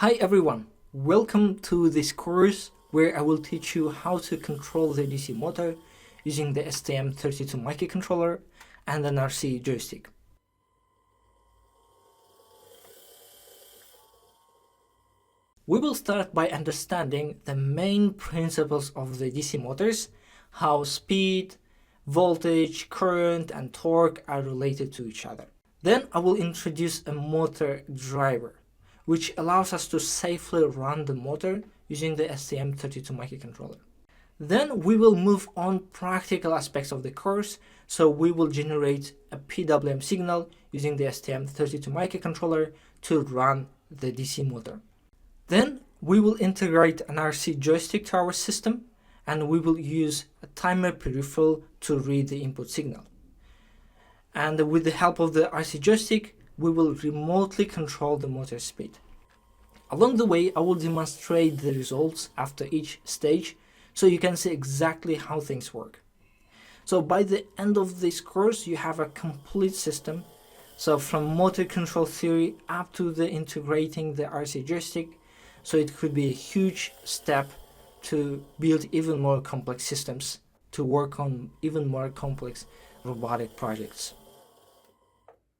Hi everyone, welcome to this course where I will teach you how to control the DC motor using the STM32 microcontroller and an RC joystick. We will start by understanding the main principles of the DC motors, how speed, voltage, current and torque are related to each other. Then I will introduce a motor driver, which allows us to safely run the motor using the STM32 microcontroller. Then we will move on practical aspects of the course, so we will generate a PWM signal using the STM32 microcontroller to run the DC motor. Then we will integrate an RC joystick to our system, and we will use a timer peripheral to read the input signal. And with the help of the RC joystick, we will remotely control the motor speed. Along the way, I will demonstrate the results after each stage so you can see exactly how things work. So by the end of this course, you have a complete system. So from motor control theory up to the integrating the RC joystick. So it could be a huge step to build even more complex systems, to work on even more complex robotic projects.